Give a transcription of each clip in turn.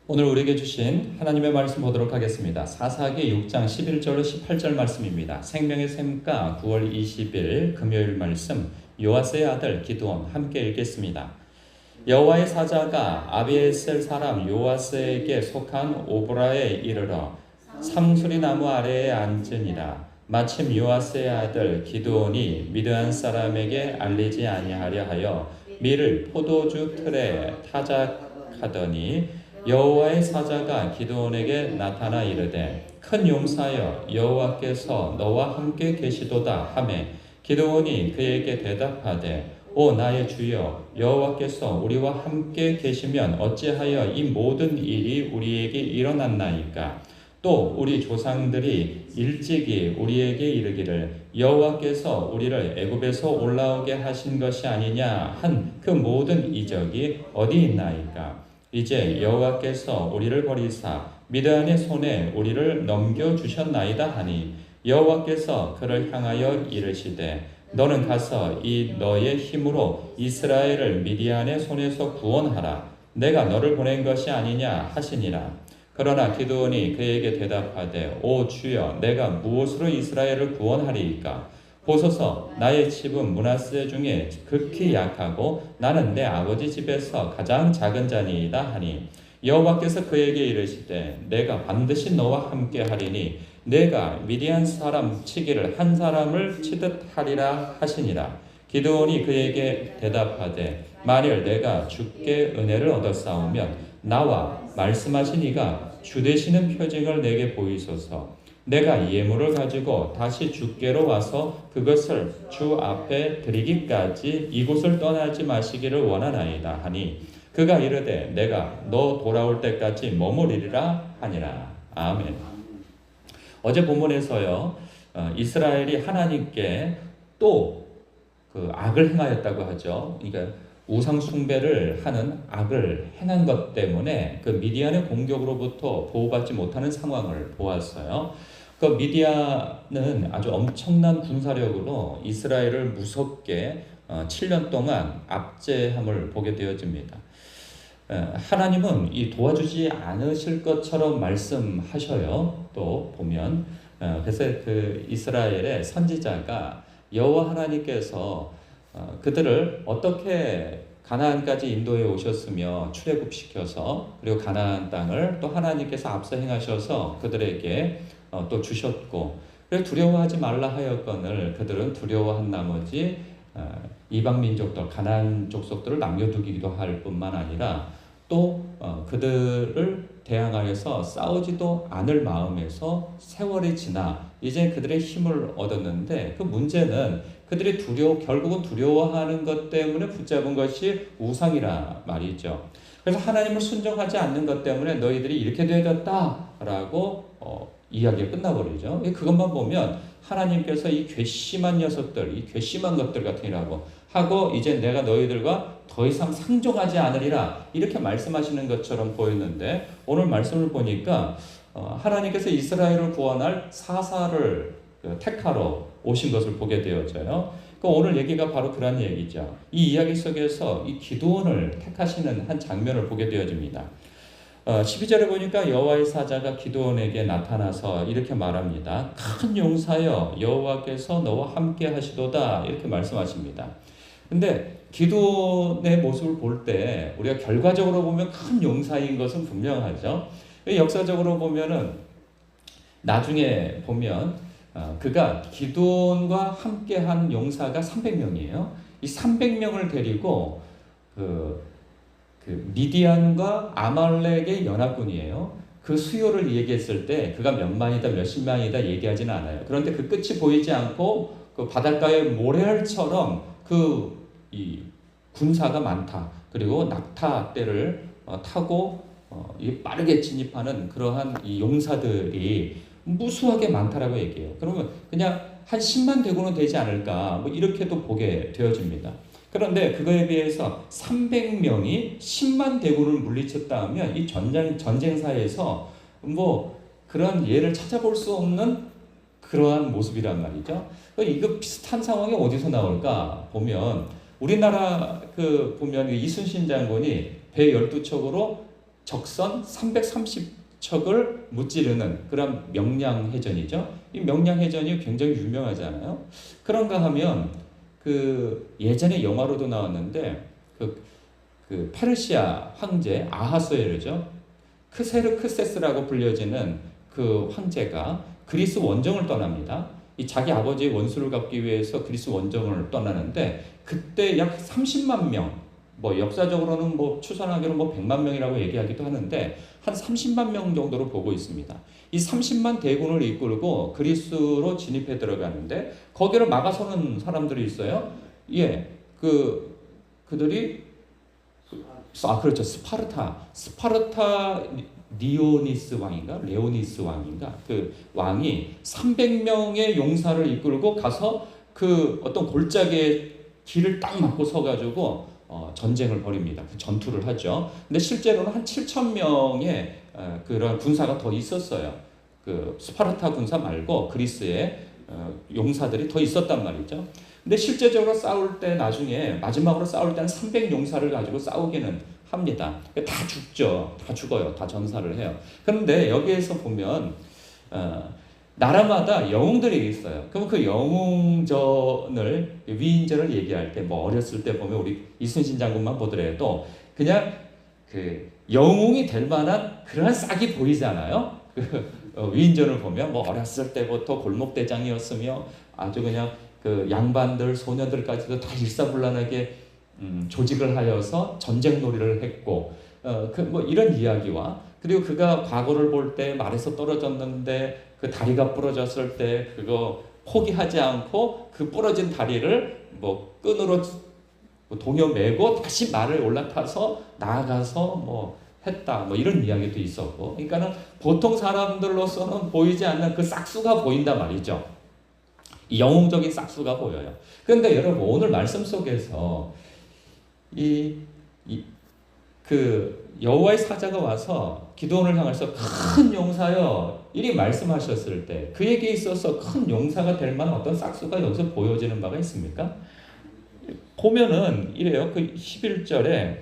오늘 우리에게 주신 하나님의 말씀 보도록 하겠습니다. 사사기 6장 11절로 18절 말씀입니다. 생명의 샘가 9월 20일 금요일 말씀, 요아스의 아들 기드온 함께 읽겠습니다. 여호와의 사자가 아비에셀 사람 요아스에게 속한 오브라에 이르러 삼수리 나무 아래에 앉으니라. 마침 요아스의 아들 기드온이 미드안 사람에게 알리지 아니하려 하여 밀을 포도주 틀에 타작하더니 여호와의 사자가 기드온에게 나타나 이르되 큰 용사여 여호와께서 너와 함께 계시도다 하매 기드온이 그에게 대답하되 오 나의 주여 여호와께서 우리와 함께 계시면 어찌하여 이 모든 일이 우리에게 일어났나이까. 또 우리 조상들이 일찍이 우리에게 이르기를 여호와께서 우리를 애굽에서 올라오게 하신 것이 아니냐 한 그 모든 이적이 어디 있나이까. 이제 여호와께서 우리를 버리사 미드안의 손에 우리를 넘겨주셨나이다 하니 여호와께서 그를 향하여 이르시되 너는 가서 이 너의 힘으로 이스라엘을 미디안의 손에서 구원하라. 내가 너를 보낸 것이 아니냐 하시니라. 그러나 기드온이 그에게 대답하되 오 주여 내가 무엇으로 이스라엘을 구원하리이까. 보소서 나의 집은 므낫세 중에 극히 약하고 나는 내 아버지 집에서 가장 작은 자니이다 하니 여호와께서 그에게 이르시되 내가 반드시 너와 함께 하리니 내가 미디안 사람 치기를 한 사람을 치듯 하리라 하시니라. 기드온이 그에게 대답하되 만일 내가 주께 은혜를 얻었사오면 나와 말씀하신 이가 주 되시는 표징을 내게 보이소서. 내가 예물을 가지고 다시 주께로 와서 그것을 주 앞에 드리기까지 이곳을 떠나지 마시기를 원하나이다 하니 그가 이르되 내가 너 돌아올 때까지 머무리리라 하니라. 아멘. 어제 본문에서요 이스라엘이 하나님께 또 그 악을 행하였다고 하죠. 그러니까 우상 숭배를 하는 악을 행한 것 때문에 그 미디안의 공격으로부터 보호받지 못하는 상황을 보았어요. 그 미디안은 아주 엄청난 군사력으로 이스라엘을 무섭게 7년 동안 압제함을 보게 되어집니다. 하나님은 이 도와주지 않으실 것처럼 말씀하셔요. 또 보면 그래서 그 이스라엘의 선지자가 여호와 하나님께서 그들을 어떻게 가나안까지 인도해 오셨으며 출애굽시켜서 그리고 가나안 땅을 또 하나님께서 앞서 행하셔서 그들에게 또 주셨고 그래서 두려워하지 말라 하였거늘 그들은 두려워한 나머지 이방 민족들 가나안 족속들을 남겨두기도 할 뿐만 아니라 또 그들을 대항하여서 싸우지도 않을 마음에서 세월이 지나 이제 그들의 힘을 얻었는데 그 문제는 그들이 결국은 두려워하는 것 때문에 붙잡은 것이 우상이라 말이죠. 그래서 하나님을 순종하지 않는 것 때문에 너희들이 이렇게 되어졌다라고 이야기가 끝나버리죠. 그것만 보면 하나님께서 이 괘씸한 녀석들, 이 괘씸한 것들 같으니라고 하고 이제 내가 너희들과 더 이상 상종하지 않으리라 이렇게 말씀하시는 것처럼 보였는데 오늘 말씀을 보니까 하나님께서 이스라엘을 구원할 사사를 택하러 오신 것을 보게 되어져요. 오늘 얘기가 바로 그런 얘기죠. 이 이야기 속에서 이 기드온을 택하시는 한 장면을 보게 되어집니다. 12절에 보니까 여호와의 사자가 기드온에게 나타나서 이렇게 말합니다. 큰 용사여 여호와께서 너와 함께 하시도다 이렇게 말씀하십니다. 근데 기드온의 모습을 볼 때 우리가 결과적으로 보면 큰 용사인 것은 분명하죠. 역사적으로 보면은 나중에 보면 그가 기드온과 함께한 용사가 300명이에요. 이 300명을 데리고 그 미디안과 아말렉의 연합군이에요. 그 수요를 얘기했을 때 그가 몇 만이다 몇십 만이다 얘기하지는 않아요. 그런데 그 끝이 보이지 않고 그 바닷가의 모래알처럼 이 군사가 많다. 그리고 낙타대를 타고 빠르게 진입하는 그러한 이 용사들이 무수하게 많다라고 얘기해요. 그러면 그냥 한 10만 대군은 되지 않을까 뭐 이렇게도 보게 되어집니다. 그런데 그거에 비해서 300명이 10만 대군을 물리쳤다 하면 이 전쟁사에서 뭐 그런 예를 찾아볼 수 없는 그러한 모습이란 말이죠. 이거 비슷한 상황이 어디서 나올까 보면 우리나라 보면 이순신 장군이 배 12척으로 적선 330척을 무찌르는 그런 명량해전이죠. 이 명량해전이 굉장히 유명하잖아요. 그런가 하면 그 예전에 영화로도 나왔는데 그 페르시아 황제 아하수에르죠. 크세르크세스라고 불려지는 그 황제가 그리스 원정을 떠납니다. 이 자기 아버지의 원수를 갚기 위해서 그리스 원정을 떠나는데 그때 약 30만 명, 뭐 역사적으로는 뭐 추산하기로 뭐 100만 명이라고 얘기하기도 하는데 한 30만 명 정도로 보고 있습니다. 이 30만 대군을 이끌고 그리스로 진입해 들어가는데 거기를 막아서는 사람들이 있어요. 예, 그들이 그렇죠. 스파르타 리오니스 왕인가? 레오니스 왕인가? 그 왕이 300명의 용사를 이끌고 가서 그 어떤 골짜기에 길을 딱 막고 서가지고 전쟁을 벌입니다. 그 전투를 하죠. 근데 실제로는 한 7,000명의 그런 군사가 더 있었어요. 그 스파르타 군사 말고 그리스의 용사들이 더 있었단 말이죠. 근데 실제적으로 싸울 때 나중에 마지막으로 싸울 때는 300용사를 가지고 싸우기는 합니다. 다 죽죠. 다 죽어요. 다 전사를 해요. 그런데 여기에서 보면 나라마다 영웅들이 있어요. 그럼 그 영웅전을 위인전을 얘기할 때 뭐 어렸을 때 보면 우리 이순신 장군만 보더라도 그냥 그 영웅이 될 만한 그런 싹이 보이잖아요. 위인전을 보면 뭐 어렸을 때부터 골목대장이었으며 아주 그냥 그 양반들 소녀들까지도 다 일사불란하게 조직을 하여서 전쟁놀이를 했고 뭐 이런 이야기와 그리고 그가 과거를 볼 때 말에서 떨어졌는데 그 다리가 부러졌을 때 그거 포기하지 않고 그 부러진 다리를 뭐 끈으로 동여 매고 다시 말을 올라타서 나아가서 뭐 했다 뭐 이런 이야기도 있었고 그러니까는 보통 사람들로서는 보이지 않는 그 싹수가 보인단 말이죠. 영웅적인 싹수가 보여요. 그런데 여러분 오늘 말씀 속에서 그 여호와의 사자가 와서 기드온을 향해서 큰 용사여 이리 말씀하셨을 때 그에게 있어서 큰 용사가 될 만한 어떤 싹수가 여기서 보여지는 바가 있습니까? 보면은 이래요. 그 11절에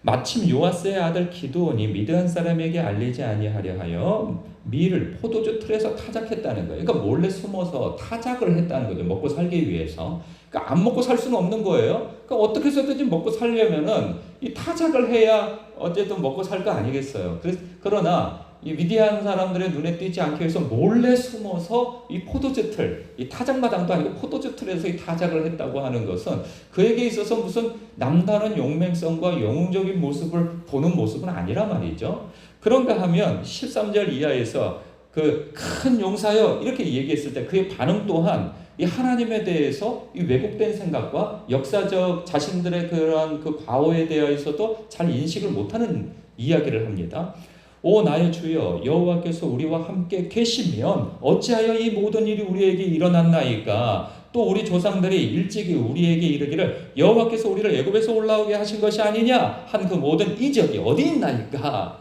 마침 요아스의 아들 기드온이 미드안 사람에게 알리지 아니하려 하여 밀을 포도주 틀에서 타작했다는 거예요. 그러니까 몰래 숨어서 타작을 했다는 거죠. 먹고 살기 위해서. 그러니까 안 먹고 살 수는 없는 거예요. 그러니까 어떻게 해서든지 먹고 살려면은 이 타작을 해야 어쨌든 먹고 살 거 아니겠어요. 그러나 이 미디안 사람들의 눈에 띄지 않기 위해서 몰래 숨어서 이 포도주 틀, 이 타작마당도 아니고 포도주 틀에서 이 타작을 했다고 하는 것은 그에게 있어서 무슨 남다른 용맹성과 영웅적인 모습을 보는 모습은 아니라 말이죠. 그런가 하면 13절 이하에서 그 큰 용사여 이렇게 얘기했을 때 그의 반응 또한 이 하나님에 대해서 이 왜곡된 생각과 역사적 자신들의 그러한 그 과오에 대해서도 잘 인식을 못하는 이야기를 합니다. 오 나의 주여 여호와께서 우리와 함께 계시면 어찌하여 이 모든 일이 우리에게 일어났나이까 또 우리 조상들이 일찍이 우리에게 이르기를 여호와께서 우리를 애굽에서 올라오게 하신 것이 아니냐 한 그 모든 이적이 어디 있나이까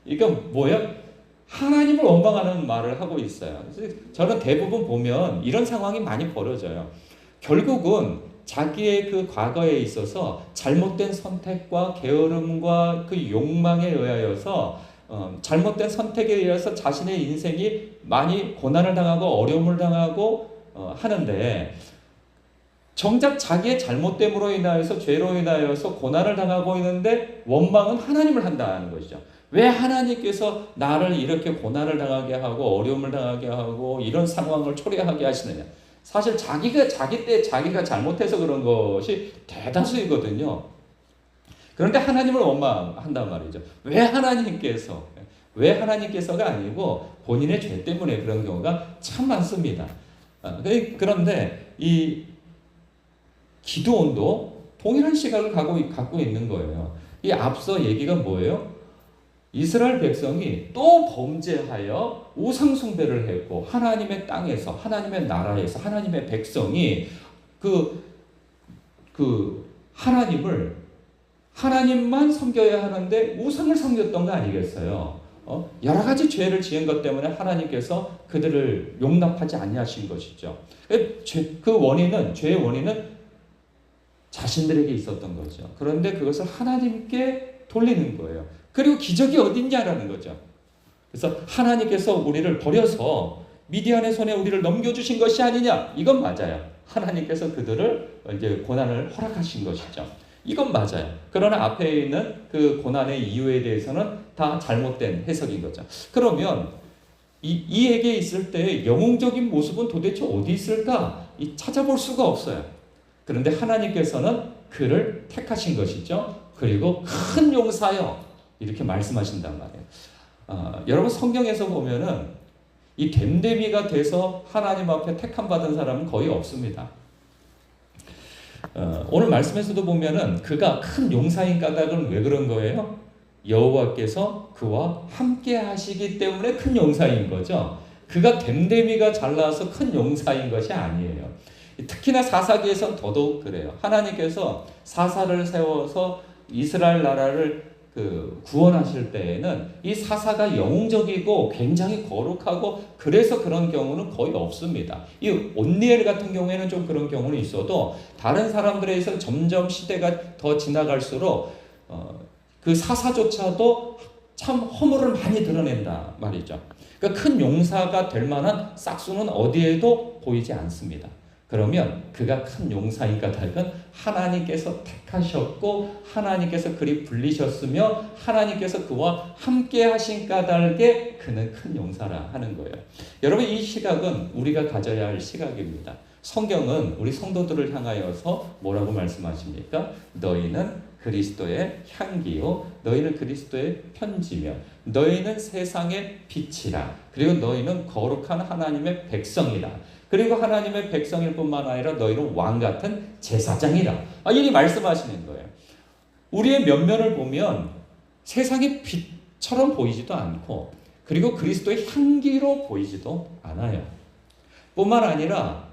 이건 뭐야? 하나님을 원망하는 말을 하고 있어요. 그래서 저는 대부분 보면 이런 상황이 많이 벌어져요. 결국은 자기의 그 과거에 있어서 잘못된 선택과 게으름과 그 욕망에 의하여서 잘못된 선택에 의해서 자신의 인생이 많이 고난을 당하고 어려움을 당하고 하는데 정작 자기의 잘못됨으로 인하여서 죄로 인하여서 고난을 당하고 있는데 원망은 하나님을 한다는 것이죠. 왜 하나님께서 나를 이렇게 고난을 당하게 하고 어려움을 당하게 하고 이런 상황을 초래하게 하시느냐. 사실 자기 때 자기가 잘못해서 그런 것이 대다수이거든요. 그런데 하나님을 원망한단 말이죠. 왜 하나님께서가 아니고 본인의 죄 때문에 그런 경우가 참 많습니다. 그런데 이 기드온도 동일한 시각을 갖고 있는 거예요. 이 앞서 얘기가 뭐예요? 이스라엘 백성이 또 범죄하여 우상 숭배를 했고 하나님의 땅에서 하나님의 나라에서 하나님의 백성이 하나님만 섬겨야 하는데 우상을 섬겼던 거 아니겠어요? 여러 가지 죄를 지은 것 때문에 하나님께서 그들을 용납하지 아니하신 것이죠. 죄의 원인은 자신들에게 있었던 거죠. 그런데 그것을 하나님께 돌리는 거예요. 그리고 기적이 어딨냐라는 거죠. 그래서 하나님께서 우리를 버려서 미디안의 손에 우리를 넘겨주신 것이 아니냐, 이건 맞아요. 하나님께서 그들을 이제 고난을 허락하신 것이죠. 이건 맞아요. 그러나 앞에 있는 그 고난의 이유에 대해서는 다 잘못된 해석인 거죠. 그러면 이에게 있을 때 영웅적인 모습은 도대체 어디 있을까? 찾아볼 수가 없어요. 그런데 하나님께서는 그를 택하신 것이죠. 그리고 큰 용사여 이렇게 말씀하신단 말이에요. 여러분 성경에서 보면은 이 됨됨이가 돼서 하나님 앞에 택함 받은 사람은 거의 없습니다. 오늘 말씀에서도 보면은 그가 큰 용사인 까닭은 왜 그런 거예요? 여호와께서 그와 함께 하시기 때문에 큰 용사인 거죠. 그가 됨됨이가 잘나서 큰 용사인 것이 아니에요. 특히나 사사기에선 더더욱 그래요. 하나님께서 사사를 세워서 이스라엘 나라를 구원하실 때에는 이 사사가 영웅적이고 굉장히 거룩하고 그래서 그런 경우는 거의 없습니다. 이 온니엘 같은 경우에는 좀 그런 경우는 있어도 다른 사람들에서 점점 시대가 더 지나갈수록 그 사사조차도 참 허물을 많이 드러낸다 말이죠. 그러니까 큰 용사가 될 만한 싹수는 어디에도 보이지 않습니다. 그러면 그가 큰 용사인 까닭은 하나님께서 택하셨고 하나님께서 그리 불리셨으며 하나님께서 그와 함께 하신 까닭에 그는 큰 용사라 하는 거예요. 여러분 이 시각은 우리가 가져야 할 시각입니다. 성경은 우리 성도들을 향하여서 뭐라고 말씀하십니까? 너희는 그리스도의 향기요 너희는 그리스도의 편지며 너희는 세상의 빛이라 그리고 너희는 거룩한 하나님의 백성이라 그리고 하나님의 백성일 뿐만 아니라 너희는 왕같은 제사장이라 이리 말씀하시는 거예요. 우리의 면면을 보면 세상의 빛처럼 보이지도 않고 그리고 그리스도의 향기로 보이지도 않아요. 뿐만 아니라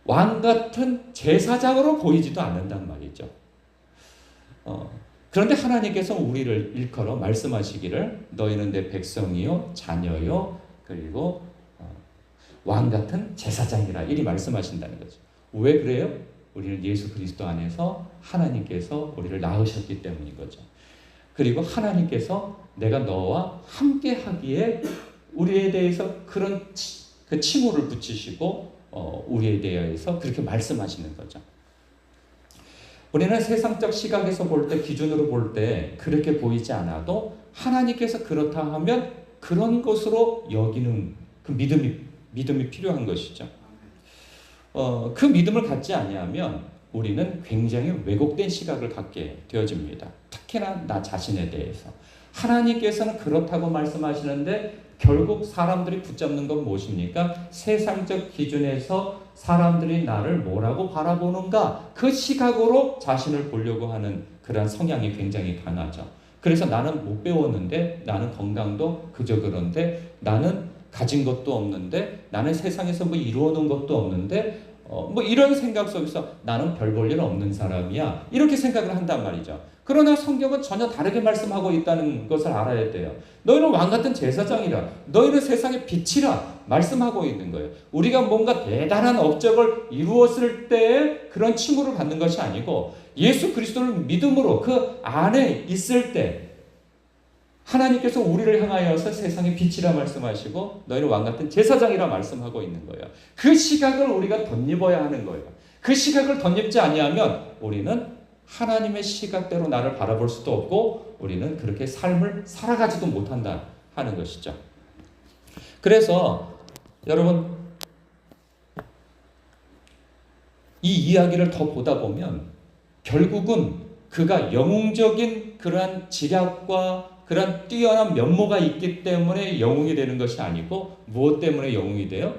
왕같은 제사장으로 보이지도 않는단 말이죠. 그런데 하나님께서 우리를 일컬어 말씀하시기를 너희는 내 백성이요 자녀요 그리고 왕같은 제사장이라 이리 말씀하신다는 거죠. 왜 그래요? 우리는 예수 그리스도 안에서 하나님께서 우리를 낳으셨기 때문인 거죠. 그리고 하나님께서 내가 너와 함께 하기에 우리에 대해서 그런 그 칭호를 붙이시고 우리에 대해서 그렇게 말씀하시는 거죠. 우리는 세상적 시각에서 볼 때 기준으로 볼 때 그렇게 보이지 않아도 하나님께서 그렇다 하면 그런 것으로 여기는 그 믿음이 필요한 것이죠. 그 믿음을 갖지 아니하면 우리는 굉장히 왜곡된 시각을 갖게 되어집니다. 특히나 나 자신에 대해서. 하나님께서는 그렇다고 말씀하시는데 결국 사람들이 붙잡는 건 무엇입니까? 세상적 기준에서 사람들이 나를 뭐라고 바라보는가? 그 시각으로 자신을 보려고 하는 그런 성향이 굉장히 강하죠. 그래서 나는 못 배웠는데 나는 건강도 그저 그런데 나는 가진 것도 없는데 나는 세상에서 뭐 이루어놓은 것도 없는데 뭐 이런 생각 속에서 나는 별 볼 일 없는 사람이야 이렇게 생각을 한단 말이죠. 그러나 성경은 전혀 다르게 말씀하고 있다는 것을 알아야 돼요. 너희는 왕같은 제사장이라 너희는 세상의 빛이라 말씀하고 있는 거예요. 우리가 뭔가 대단한 업적을 이루었을 때 그런 칭호를 받는 것이 아니고 예수 그리스도를 믿음으로 그 안에 있을 때 하나님께서 우리를 향하여서 세상의 빛이라 말씀하시고 너희는 왕같은 제사장이라 말씀하고 있는 거예요. 그 시각을 우리가 덧입어야 하는 거예요. 그 시각을 덧입지 아니하면 우리는 하나님의 시각대로 나를 바라볼 수도 없고 우리는 그렇게 삶을 살아가지도 못한다 하는 것이죠. 그래서 여러분 이 이야기를 더 보다 보면 결국은 그가 영웅적인 그러한 지략과 그런 뛰어난 면모가 있기 때문에 영웅이 되는 것이 아니고 무엇 때문에 영웅이 돼요?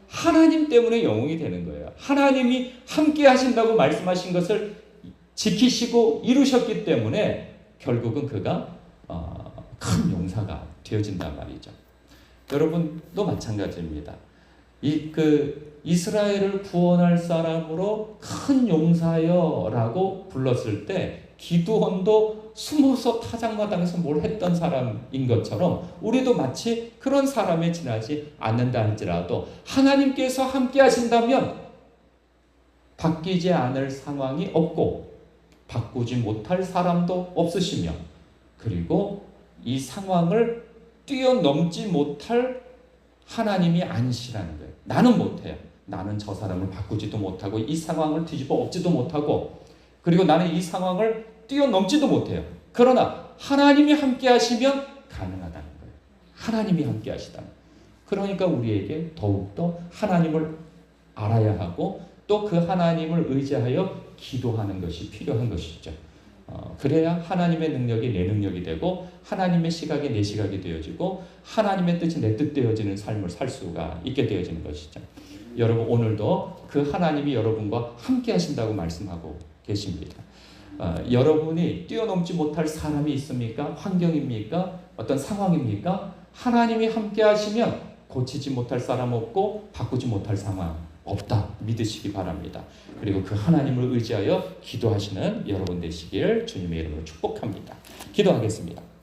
하나님 때문에 영웅이 되는 거예요. 하나님이 함께 하신다고 말씀하신 것을 지키시고 이루셨기 때문에 결국은 그가 큰 용사가 되어진단 말이죠. 여러분도 마찬가지입니다. 이스라엘을 구원할 사람으로 큰 용사여라고 불렀을 때 기드온도 숨어서 타작마당에서 뭘 했던 사람인 것처럼 우리도 마치 그런 사람에 지나지 않는다 할지라도 하나님께서 함께 하신다면 바뀌지 않을 상황이 없고 바꾸지 못할 사람도 없으시며, 그리고 이 상황을 뛰어넘지 못할 하나님이 아니시라는 거예요. 나는 못해요. 나는 저 사람을 바꾸지도 못하고 이 상황을 뒤집어 엎지도 못하고, 그리고 나는 이 상황을 뛰어넘지도 못해요. 그러나 하나님이 함께 하시면 가능하다는 거예요. 하나님이 함께 하시다는 거예요. 그러니까 우리에게 더욱더 하나님을 알아야 하고 또 그 하나님을 의지하여 기도하는 것이 필요한 것이죠. 그래야 하나님의 능력이 내 능력이 되고 하나님의 시각이 내 시각이 되어지고 하나님의 뜻이 내 뜻 되어지는 삶을 살 수가 있게 되어지는 것이죠. 여러분, 오늘도 그 하나님이 여러분과 함께 하신다고 말씀하고 계십니다. 여러분이 뛰어넘지 못할 사람이 있습니까? 환경입니까? 어떤 상황입니까? 하나님이 함께 하시면 고치지 못할 사람 없고 바꾸지 못할 상황 없다 믿으시기 바랍니다. 그리고 그 하나님을 의지하여 기도하시는 여러분 되시길 주님의 이름으로 축복합니다. 기도하겠습니다.